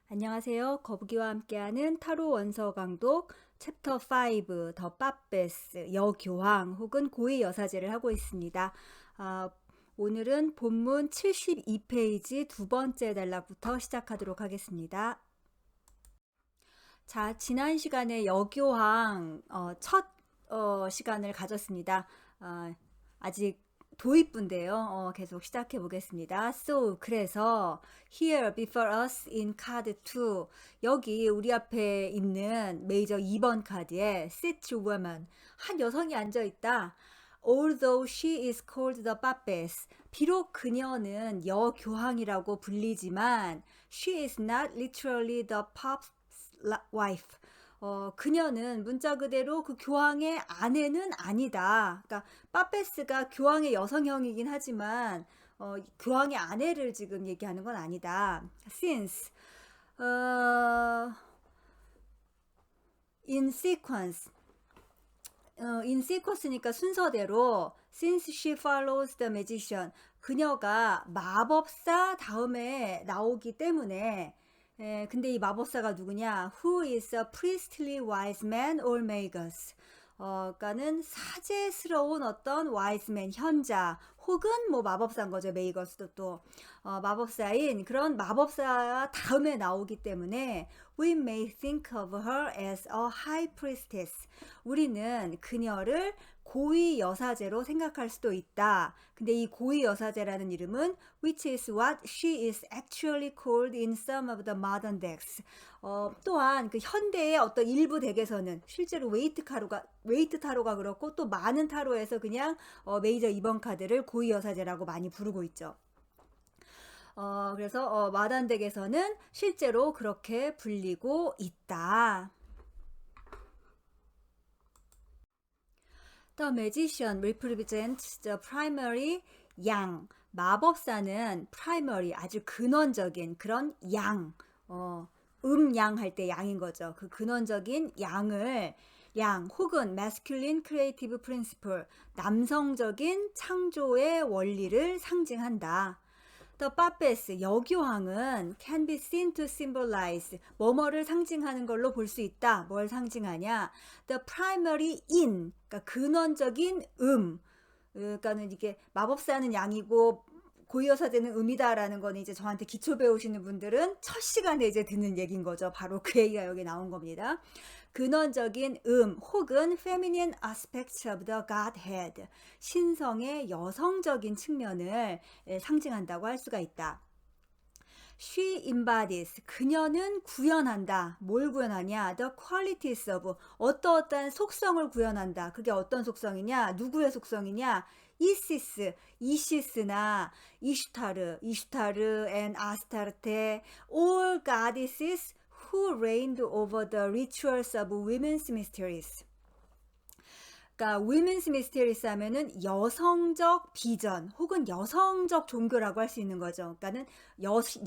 안녕하세요. 거북이와 함께하는 타로 원서 강독 챕터 5 더 빠베스 여교황 혹은 고위 여사제를 하고 있습니다. 오늘은 본문 72페이지 두 번째 단락부터 시작하도록 하겠습니다. 자, 지난 시간에 여교황 첫 시간을 가졌습니다. 아직 도입부인데요. 계속 시작해 보겠습니다. So, 그래서 here before us in card 2 여기 우리 앞에 있는 메이저 2번 카드에 sits a woman 한 여성이 앉아 있다. Although she is called the Papess, 비록 그녀는 여교황이라고 불리지만 she is not literally the Pope's wife. 그녀는 문자 그대로 그 교황의 아내는 아니다. 그러니까 빠페스가 교황의 여성형이긴 하지만 교황의 아내를 지금 얘기하는 건 아니다. Since in sequence in sequence니까 순서대로 since she follows the magician 그녀가 마법사 다음에 나오기 때문에 근데 이 마법사가 누구냐? Who is a priestly wise man or magus? 그러니까는 사제스러운 어떤 wise man 현자 혹은 뭐 마법사인 거죠. 메이거스도 또 마법사인 그런 마법사 다음에 나오기 때문에 we may think of her as a high priestess. 우리는 그녀를 고위 여사제로 생각할 수도 있다. 근데 이 고위 여사제라는 이름은 which is what she is actually called in some of the modern decks. 또한 그 현대의 어떤 일부 덱에서는 실제로 웨이트 타로가 그렇고 또 많은 타로에서 그냥 메이저 2번 카드를 고위 여사제라고 많이 부르고 있죠. 그래서 마단 덱에서는 실제로 그렇게 불리고 있다. The magician represents the primary 양. 마법사는 primary 아주 근원적인 그런 양. 양 할 때 양인 거죠. 그 근원적인 양 혹은 masculine creative principle 남성적인 창조의 원리를 상징한다. The Papess 여교황은 can be seen to symbolize 뭐뭐를 상징하는 걸로 볼 수 있다. 뭘 상징하냐? The primary in 그러니까 근원적인 그러니까는 이게 마법사는 양이고 고위여사제는 음이다라는 거는 이제 저한테 기초 배우시는 분들은 첫 시간에 이제 듣는 얘기인 거죠. 바로 그 얘기가 여기 나온 겁니다. 근원적인 혹은 feminine aspects of the Godhead 신성의 여성적인 측면을 상징한다고 할 수가 있다. She embodies 그녀는 구현한다. 뭘 구현하냐? The qualities of 어떠어떠한 속성을 구현한다. 그게 어떤 속성이냐? 누구의 속성이냐? 이시스나 이슈타르 and 아스타르테 all goddesses who reigned over the rituals of women's mysteries. 그러니까 women's mysteries 하면은 여성적 비전 혹은 여성적 종교라고 할 수 있는 거죠. 그러니까는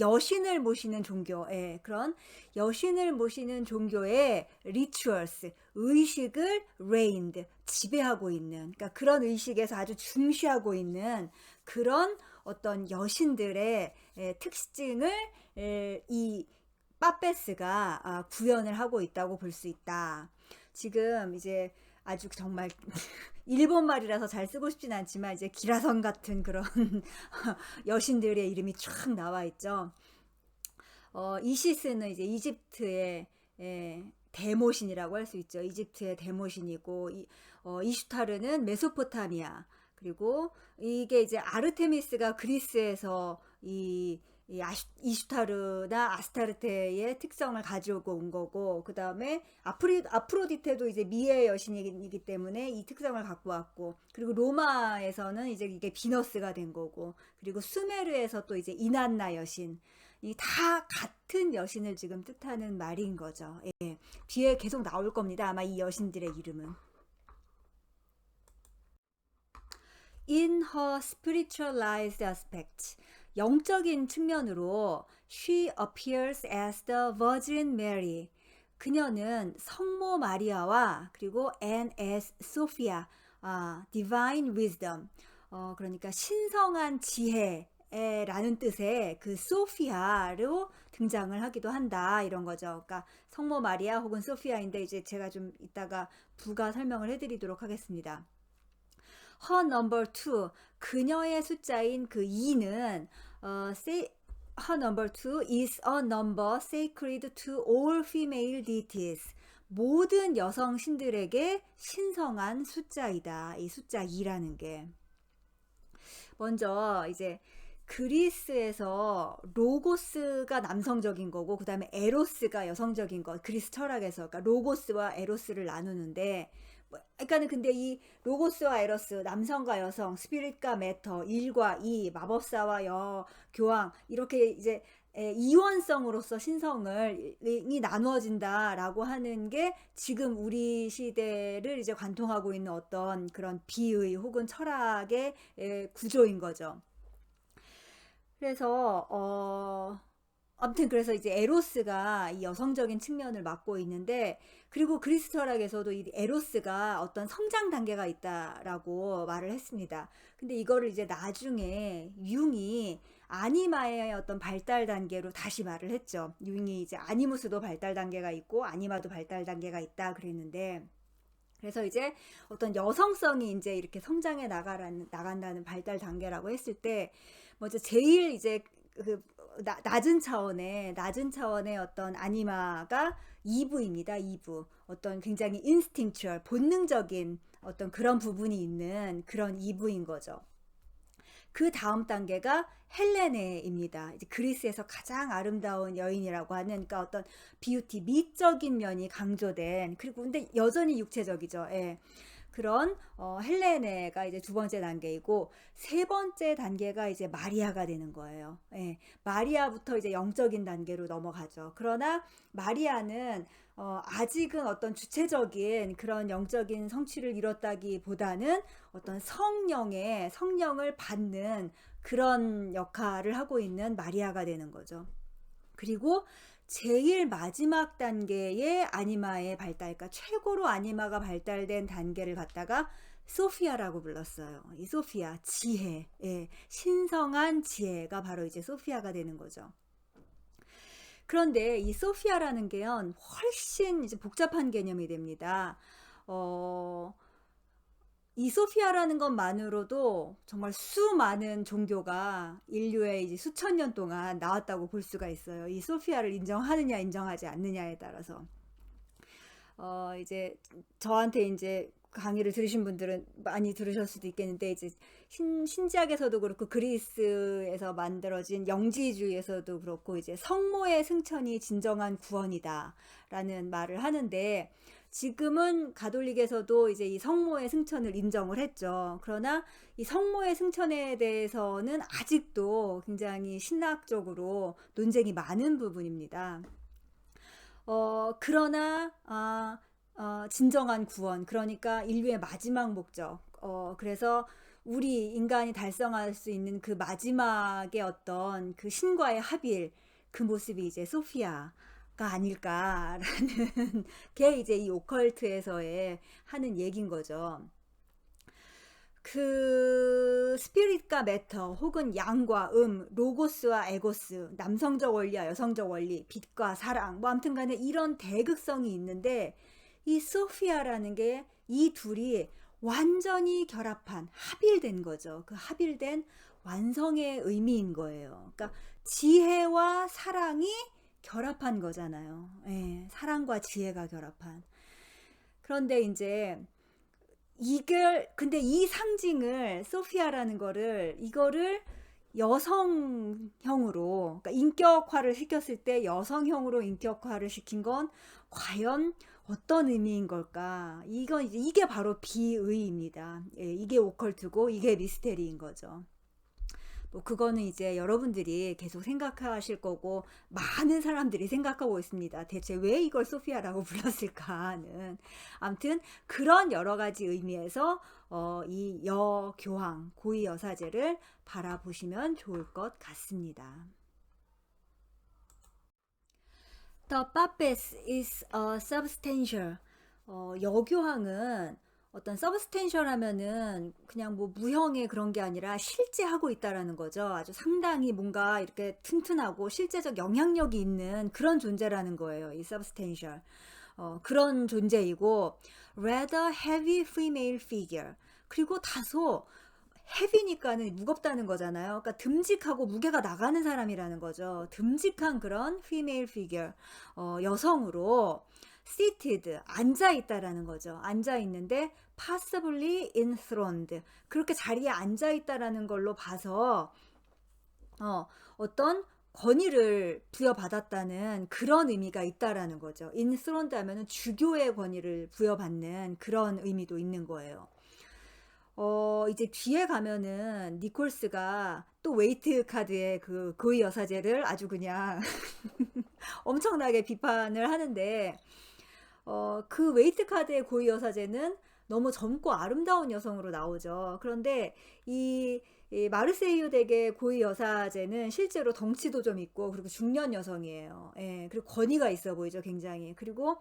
여신을 모시는 종교, 그런 여신을 모시는 종교의 rituals, 의식을 reigned, 지배하고 있는, 그러니까 그런 의식에서 아주 중시하고 있는 그런 어떤 여신들의 특징을 이 빠페스가 구현을 하고 있다고 볼 수 있다. 지금 이제 아주 정말 일본말이라서 잘 쓰고 싶진 않지만 이제 기라성 같은 그런 여신들의 이름이 쫙 나와 있죠. 이시스는 이제 이집트의 대모신이라고 할 수 있죠. 이집트의 대모신이고 이슈타르는 메소포타미아 그리고 이게 이제 아르테미스가 그리스에서 이슈타르나 아스타르테의 특성을 가지고 온 거고 그 다음에 아프로디테도 이제 미의 여신이기 때문에 이 특성을 갖고 왔고 그리고 로마에서는 이제 이게 비너스가 된 거고 그리고 수메르에서 또 이제 이난나 여신 이 다 같은 여신을 지금 뜻하는 말인 거죠. 뒤에 계속 나올 겁니다. 아마 이 여신들의 이름은. In her spiritualized aspect 영적인 측면으로 she appears as the Virgin Mary. 그녀는 성모 마리아와 그리고 and as Sophia, divine wisdom. 그러니까 신성한 지혜라는 뜻의 그 소피아로 등장을 하기도 한다 이런 거죠. 그러니까 성모 마리아 혹은 소피아인데 이제 제가 좀 이따가 부가 설명을 해드리도록 하겠습니다. her number 2 그녀의 숫자인 그 2는 her number 2 is a number sacred to all female deities. 모든 여성 신들에게 신성한 숫자이다. 이 숫자 2라는 게. 먼저 이제 그리스에서 로고스가 남성적인 거고 그 다음에 에로스가 여성적인 것. 그리스 철학에서 그러니까 로고스와 에로스를 나누는데 그러니까는 근데 이 로고스와 에로스, 남성과 여성, 스피릿과 매터, 일과 이, 마법사와 교황 이렇게 이제 이원성으로서 신성이 나누어진다라고 하는 게 지금 우리 시대를 이제 관통하고 있는 어떤 그런 비의 혹은 철학의 구조인 거죠. 그래서 아무튼 그래서 이제 에로스가 이 여성적인 측면을 맡고 있는데 그리고 그리스 철학에서도 이 에로스가 어떤 성장 단계가 있다라고 말을 했습니다. 근데 이거를 이제 나중에 융이 아니마의 어떤 발달 단계로 다시 말을 했죠. 융이 이제 아니무스도 발달 단계가 있고 아니마도 발달 단계가 있다 그랬는데 그래서 이제 어떤 여성성이 이제 이렇게 성장해 나간다는 발달 단계라고 했을 때 먼저 제일 이제 그 낮은 차원의 어떤 아니마가 2부입니다. 2부. 어떤 굉장히 인스팅추얼, 본능적인 어떤 그런 부분이 있는 그런 2부인 거죠. 그 다음 단계가 헬레네입니다. 이제 그리스에서 가장 아름다운 여인이라고 하는 그러니까 어떤 비유티, 미적인 면이 강조된 그리고 근데 여전히 육체적이죠. 예. 그런 헬레네가 이제 두 번째 단계이고 세 번째 단계가 이제 마리아가 되는 거예요. 예, 마리아부터 이제 영적인 단계로 넘어가죠. 그러나 마리아는 아직은 어떤 주체적인 그런 영적인 성취를 이뤘다기보다는 어떤 성령을 받는 그런 역할을 하고 있는 마리아가 되는 거죠. 그리고 제일 마지막 단계의 아니마의 발달, 그러니까 최고로 아니마가 발달된 단계를 갖다가 소피아라고 불렀어요. 이 소피아, 지혜, 예, 신성한 지혜가 바로 이제 소피아가 되는 거죠. 그런데 이 소피아라는 게요, 훨씬 이제 복잡한 개념이 됩니다. 이 소피아라는 것만으로도 정말 수많은 종교가 인류의 이제 수천 년 동안 나왔다고 볼 수가 있어요. 이 소피아를 인정하느냐 인정하지 않느냐에 따라서. 이제 저한테 이제 강의를 들으신 분들은 많이 들으실 수도 있겠는데 이제 신지학에서도 그렇고 그리스에서 만들어진 영지주의에서도 그렇고 이제 성모의 승천이 진정한 구원이다라는 말을 하는데 지금은 가톨릭에서도 이제 이 성모의 승천을 인정을 했죠. 그러나 이 성모의 승천에 대해서는 아직도 굉장히 신학적으로 논쟁이 많은 부분입니다. 그러나 진정한 구원, 그러니까 인류의 마지막 목적. 그래서 우리 인간이 달성할 수 있는 그 마지막의 어떤 그 신과의 합일, 그 모습이 이제 소피아가 아닐까라는 게 이제 이 오컬트에서의 하는 얘긴 거죠. 그 스피릿과 매터 혹은 양과 로고스와 에고스, 남성적 원리와 여성적 원리, 빛과 사랑, 뭐 아무튼 간에 이런 대극성이 있는데 이 소피아라는 게 이 둘이 완전히 결합한 합일된 거죠. 그 합일된 완성의 의미인 거예요. 그러니까 지혜와 사랑이 결합한 거잖아요. 예, 사랑과 지혜가 결합한. 그런데 이제 근데 이 상징을 소피아라는 이거를 여성형으로, 그러니까 인격화를 시켰을 때 여성형으로 인격화를 시킨 건 과연 어떤 의미인 걸까? 이게 바로 비의입니다. 예, 이게 오컬트고 이게 미스테리인 거죠. 뭐 그거는 이제 여러분들이 계속 생각하실 거고 많은 사람들이 생각하고 있습니다. 대체 왜 이걸 소피아라고 불렀을까는. 아무튼 그런 여러 가지 의미에서 이 여교황 고위 여사제를 바라보시면 좋을 것 같습니다. The Papess is substantial. 여교황은 어떤 substantial 하면은 그냥 뭐 무형의 그런 게 아니라 실제 하고 있다라는 거죠. 아주 상당히 뭔가 이렇게 튼튼하고 실제적 영향력이 있는 그런 존재라는 거예요. 이 substantial. 그런 존재이고 rather heavy female figure. 그리고 다소 heavy니까는 무겁다는 거잖아요. 그러니까 듬직하고 무게가 나가는 사람이라는 거죠. 듬직한 그런 female figure. 여성으로 seated, 앉아 있다라는 거죠. 앉아 있는데 possibly enthroned. 그렇게 자리에 앉아 있다라는 걸로 봐서 어떤 권위를 부여받았다는 그런 의미가 있다라는 거죠. enthroned 하면은 주교의 권위를 부여받는 그런 의미도 있는 거예요. 이제 뒤에 가면은 니콜스가 또 웨이트 카드의 그 고위 여사제를 아주 그냥 엄청나게 비판을 하는데 그 웨이트 카드의 고위 여사제는 너무 젊고 아름다운 여성으로 나오죠. 그런데 이 마르세유 댁의 고위 여사제는 실제로 덩치도 좀 있고 그리고 중년 여성이에요. 예, 그리고 권위가 있어 보이죠, 굉장히. 그리고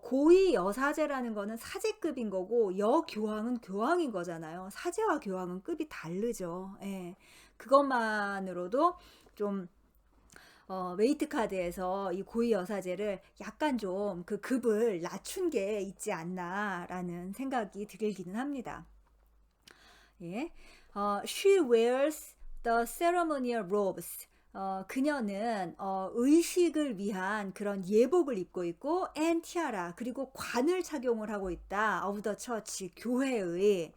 고위 여사제라는 거는 사제급인 거고 여교황은 교황인 거잖아요. 사제와 교황은 급이 다르죠. 예, 그것만으로도 좀 웨이트 카드에서 이 고위 여사제를 약간 좀 그 급을 낮춘 게 있지 않나라는 생각이 들기는 합니다. 예. She wears the ceremonial robes. 그녀는 의식을 위한 그런 예복을 입고 있고 and tiara 그리고 관을 착용을 하고 있다. of the church 교회의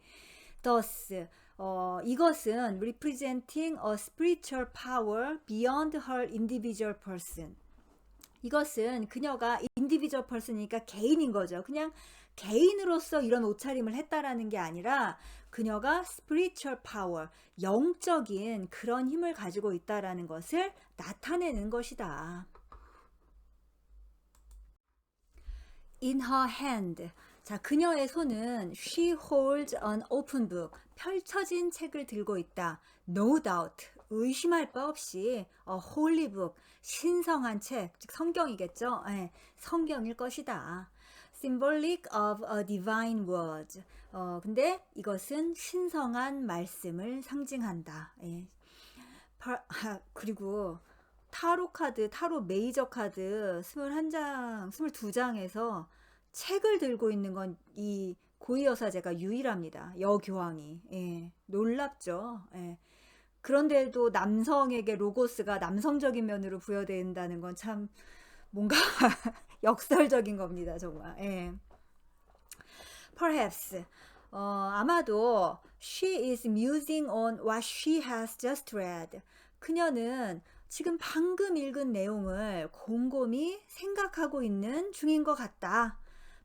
thus 이것은 representing a spiritual power beyond her individual person. 이것은 그녀가 individual person이니까 개인인 거죠. 그냥 개인으로서 이런 옷차림을 했다라는 게 아니라 그녀가 spiritual power, 영적인 그런 힘을 가지고 있다라는 것을 나타내는 것이다. In her hand. 자, 그녀의 손은 she holds an open book. 펼쳐진 책을 들고 있다. No doubt. 의심할 바 없이 a holy book. 신성한 책, 즉 성경이겠죠. 네, 성경일 것이다. Symbolic of a divine word. 근데 이것은 신성한 말씀을 상징한다. 예. 그리고 타로 카드, 타로 메이저 카드 21장, 22장에서 책을 들고 있는 건 이 고위 여사제가 유일합니다. 여교황이. 예. 놀랍죠. 예. 그런데도 남성에게 로고스가 남성적인 면으로 부여된다는 건 참 뭔가 역설적인 겁니다, 정말. 예. Perhaps 아마도 she is musing on what she has just read. 그녀는 지금 방금 읽은 내용을 곰곰이 생각하고 있는 중인 것 같다.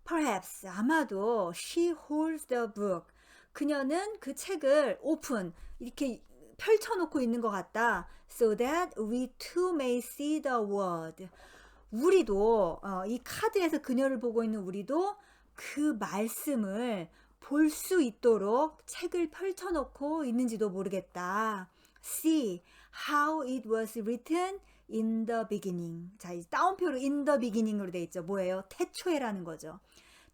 Perhaps 아마도 she holds the book. 그녀는 그 책을 open 이렇게 펼쳐놓고 있는 것 같다. So that we too may see the word. 우리도 이 카드에서 그녀를 보고 있는 우리도 그 말씀을 볼 수 있도록 책을 펼쳐놓고 있는지도 모르겠다. See how it was written in the beginning. 자, 이 따옴표로 in the beginning으로 돼 있죠. 뭐예요? 태초에라는 거죠.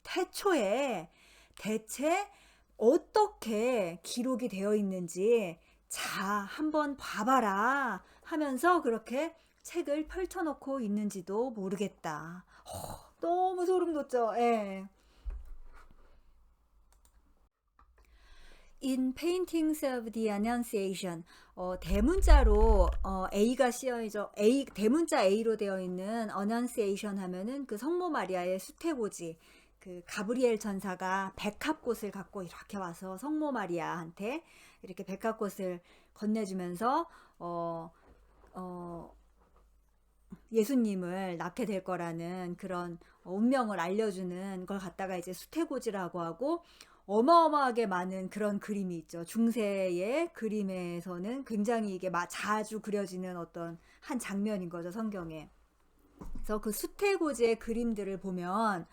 태초에 대체 어떻게 기록이 되어 있는지 자, 한번 봐봐라 하면서 그렇게 책을 펼쳐놓고 있는지도 모르겠다. 너무 소름 돋죠? 예. In paintings of the Annunciation, 대문자로 A가 씌어있죠. 대문자 A로 되어 있는 Annunciation 하면은 그 성모 마리아의 수태고지, 그 가브리엘 천사가 백합꽃을 갖고 이렇게 와서 성모 마리아한테 이렇게 백합꽃을 건네주면서 예수님을 낳게 될 거라는 그런 운명을 알려주는 걸 갖다가 이제 수태고지라고 하고 어마어마하게 많은 그런 그림이 있죠. 중세의 그림에서는 굉장히 이게 자주 그려지는 어떤 한 장면인 거죠, 성경에. 그래서 그 수태고지의 그림들을 보면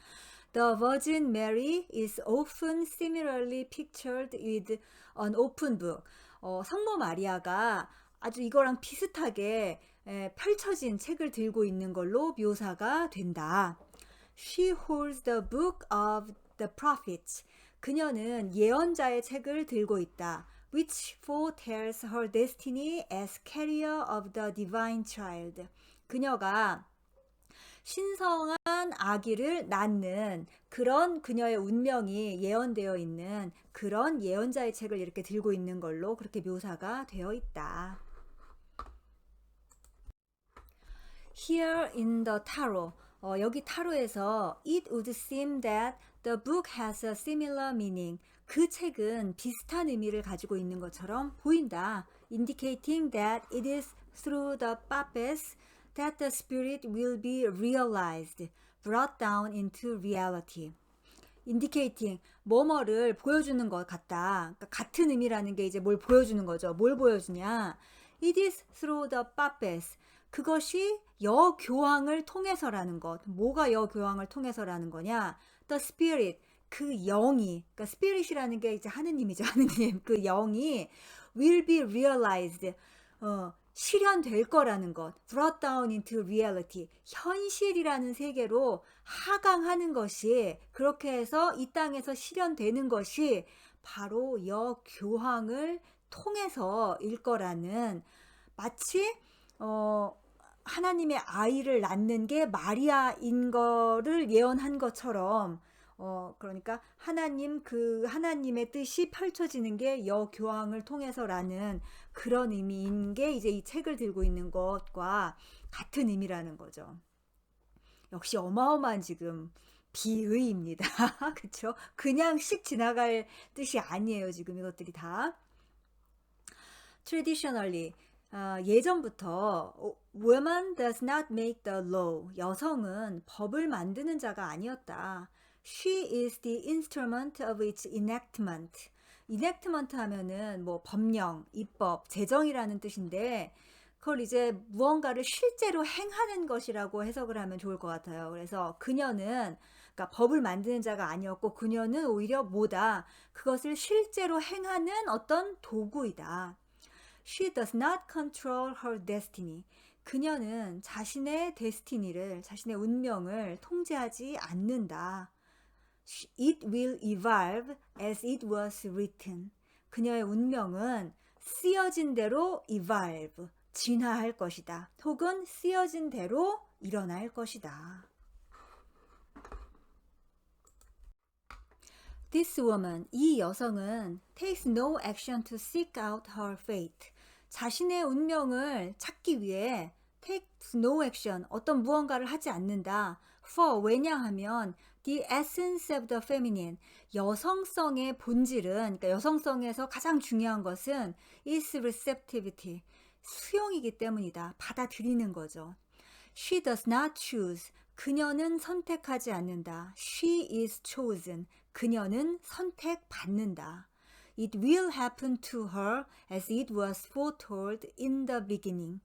The Virgin Mary is often similarly pictured with an open book. 성모 마리아가 아주 이거랑 비슷하게 펼쳐진 책을 들고 있는 걸로 묘사가 된다. She holds the book of the prophets. 그녀는 예언자의 책을 들고 있다. Which foretells her destiny as carrier of the divine child. 그녀가 신성한 아기를 낳는 그런 그녀의 운명이 예언되어 있는 그런 예언자의 책을 이렇게 들고 있는 걸로 그렇게 묘사가 되어 있다. Here in the tarot, 여기 타로에서 it would seem that the book has a similar meaning. 그 책은 비슷한 의미를 가지고 있는 것처럼 보인다. Indicating that it is through the puppets that the spirit will be realized, brought down into reality. indicating 뭐뭐를 보여주는 것 같다. 그러니까 같은 의미라는 게 이제 뭘 보여주는 거죠. 뭘 보여주냐? It is through the puppets. 그것이 여교황을 통해서라는 것. 뭐가 여교황을 통해서라는 거냐? The spirit. 그 영이, 그러니까 spirit이라는 게 이제 하느님이죠. 하느님. 그 영이 will be realized. 실현될 거라는 것. brought down into reality. 현실이라는 세계로 하강하는 것이, 그렇게 해서 이 땅에서 실현되는 것이 바로 여교황을 통해서일 거라는, 마치 하나님의 아이를 낳는 게 마리아인 거를 예언한 것처럼, 그러니까 하나님의 뜻이 펼쳐지는 게 여교황을 통해서라는 그런 의미인 게 이제 이 책을 들고 있는 것과 같은 의미라는 거죠. 역시 어마어마한 지금 비의입니다. 그렇죠? 그냥 씩 지나갈 뜻이 아니에요. 지금 이것들이 다. Traditionally, 예전부터 woman does not make the law. 여성은 법을 만드는 자가 아니었다. She is the instrument of its enactment. enactment 하면은 뭐 법령, 입법, 제정이라는 뜻인데, 그걸 이제 무언가를 실제로 행하는 것이라고 해석을 하면 좋을 것 같아요. 그래서 그녀는, 그러니까 법을 만드는 자가 아니었고, 그녀는 오히려 뭐다? 그것을 실제로 행하는 어떤 도구이다. She does not control her destiny. 그녀는 자신의 데스티니를, 자신의 운명을 통제하지 않는다. It will evolve as it was written. 그녀의 운명은 쓰여진 대로 evolve, 진화할 것이다. 혹은 쓰여진 대로 일어날 것이다. This woman, 이 여성은 takes no action to seek out her fate. 자신의 운명을 찾기 위해 takes no action, 어떤 무언가를 하지 않는다. For, 왜냐하면 the essence of the feminine, 여성성의 본질은, 그러니까 여성성에서 가장 중요한 것은 is receptivity, 수용이기 때문이다. 받아들이는 거죠. She does not choose, 그녀는 선택하지 않는다. She is chosen, 그녀는 선택받는다. It will happen to her as it was foretold in the beginning.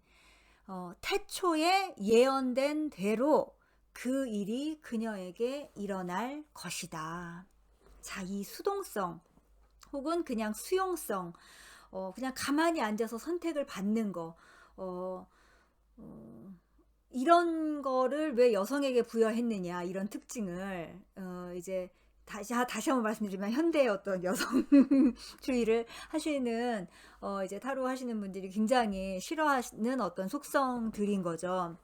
태초에 예언된 대로 그 일이 그녀에게 일어날 것이다. 자, 이 수동성 혹은 그냥 수용성, 그냥 가만히 앉아서 선택을 받는 거, 이런 거를 왜 여성에게 부여했느냐, 이런 특징을 이제 다시 한번 말씀드리면 현대의 어떤 여성주의를 하시는 이제 타로 하시는 분들이 굉장히 싫어하는 어떤 속성들인 거죠.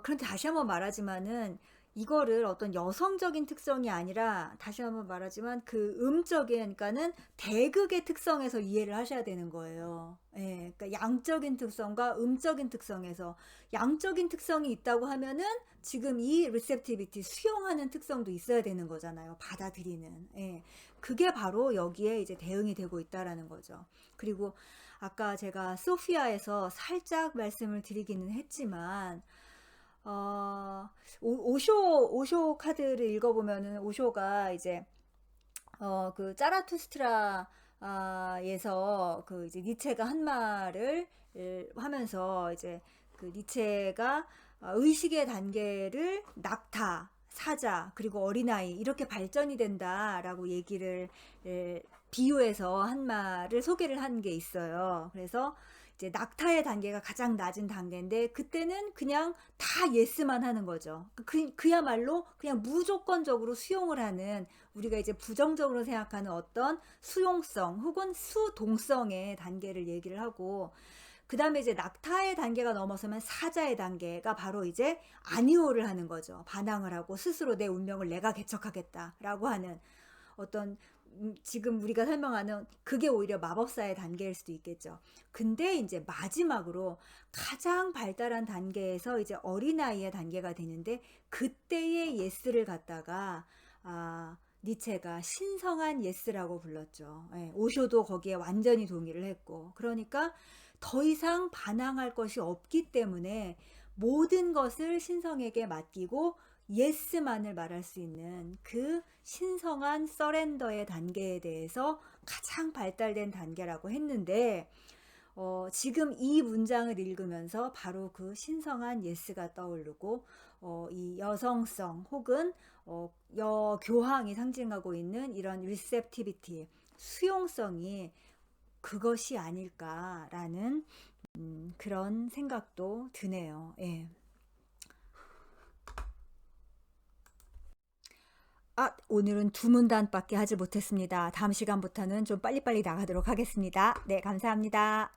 그런데 다시 한번 말하지만은 이거를 어떤 여성적인 특성이 아니라, 다시 한번 말하지만 그 음적인, 그러니까는 대극의 특성에서 이해를 하셔야 되는 거예요. 예, 그러니까 양적인 특성과 음적인 특성에서, 양적인 특성이 있다고 하면은 지금 이 receptivity, 수용하는 특성도 있어야 되는 거잖아요. 받아들이는. 예, 그게 바로 여기에 이제 대응이 되고 있다라는 거죠. 그리고 아까 제가 소피아에서 살짝 말씀을 드리기는 했지만, 오쇼 카드를 읽어보면은, 오쇼가 이제 그 짜라투스트라에서 그 이제 니체가 한 말을 하면서, 이제 그 니체가 의식의 단계를 낙타, 사자, 그리고 어린아이, 이렇게 발전이 된다라고 얘기를 비유해서 한 말을 소개를 한 게 있어요. 그래서 이제 낙타의 단계가 가장 낮은 단계인데 그때는 그냥 다 예스만 하는 거죠. 그야말로 그냥 무조건적으로 수용을 하는 우리가 이제 부정적으로 생각하는 어떤 수용성 혹은 수동성의 단계를 얘기를 하고 그 다음에 이제 낙타의 단계가 넘어서면 사자의 단계가 바로 이제 아니오를 하는 거죠. 반항을 하고 스스로 내 운명을 내가 개척하겠다라고 하는 어떤 지금 우리가 설명하는 그게 오히려 마법사의 단계일 수도 있겠죠. 근데 이제 마지막으로 가장 발달한 단계에서 이제 어린아이의 단계가 되는데 그때의 예스를 갖다가 니체가 신성한 예스라고 불렀죠. 예, 오쇼도 거기에 완전히 동의를 했고 그러니까 더 이상 반항할 것이 없기 때문에 모든 것을 신성에게 맡기고 예스만을 말할 수 있는 그 신성한 서렌더의 단계에 대해서 가장 발달된 단계라고 했는데 지금 이 문장을 읽으면서 바로 그 신성한 예스가 떠오르고 이 여성성 혹은 여교황이 상징하고 있는 이런 리셉티비티, 수용성이 그것이 아닐까라는 그런 생각도 드네요. 예. 오늘은 두 문단밖에 하지 못했습니다. 다음 시간부터는 좀 빨리빨리 나가도록 하겠습니다. 네, 감사합니다.